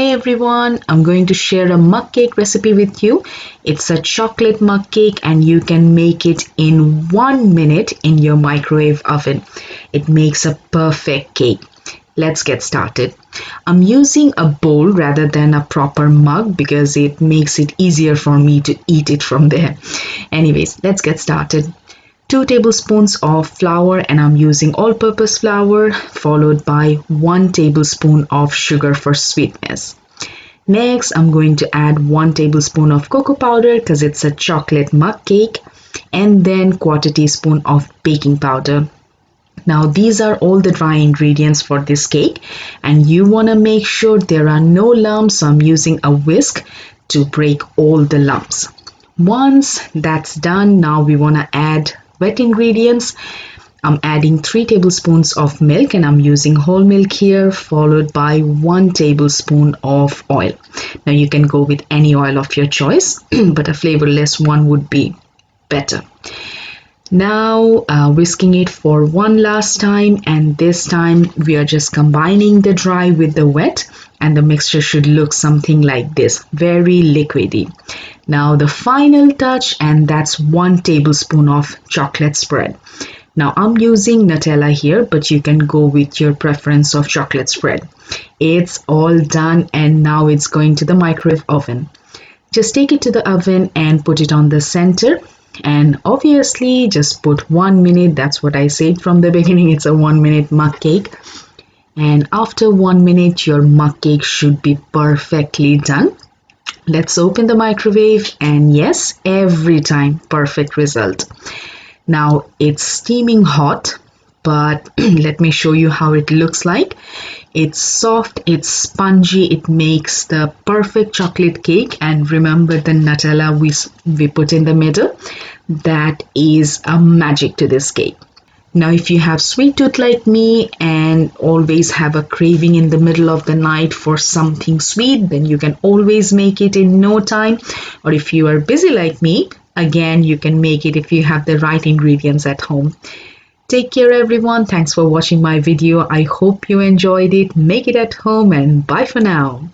Hey everyone, I'm going to share a mug cake recipe with you. It's a chocolate mug cake and you can make it in 1 minute in your microwave oven. It makes a perfect cake. Let's get started. I'm using a bowl rather than a proper mug because it makes it easier for me to eat it from there. Anyways, let's get started. 2 tablespoons of flour, and I'm using all-purpose flour, followed by 1 tablespoon of sugar for sweetness. Next, I'm going to add 1 tablespoon of cocoa powder because it's a chocolate mug cake, and then 1/4 teaspoon of baking powder. Now these are all the dry ingredients for this cake, and you want to make sure there are no lumps, so I'm using a whisk to break all the lumps. Once that's done, now we want to add wet ingredients. I'm adding 3 tablespoons of milk, and I'm using whole milk here, followed by 1 tablespoon of oil. Now you can go with any oil of your choice, but a flavorless one would be better. Now whisking it for one last time, and this time we are just combining the dry with the wet, and the mixture should look something like this, very liquidy. Now the final touch, and that's 1 tablespoon of chocolate spread. Now I'm using Nutella here, but you can go with your preference of chocolate spread. It's all done, and now it's going to the microwave oven. Just take it to the oven and put it on the center. And obviously just put 1 minute. That's what I said from the beginning. It's a 1-minute mug cake. And after 1 minute, your mug cake should be perfectly done. Let's open the microwave, and yes, every time perfect result. Now it's steaming hot, but let me show you how it looks like. It's soft, it's spongy, it makes the perfect chocolate cake. And remember the Nutella we put in the middle? That is a magic to this cake. Now if you have sweet tooth like me and always have a craving in the middle of the night for something sweet, then you can always make it in no time. Or if you are busy like me, again you can make it if you have the right ingredients at home. Take care everyone. Thanks for watching my video. I hope you enjoyed it. Make it at home, and bye for now.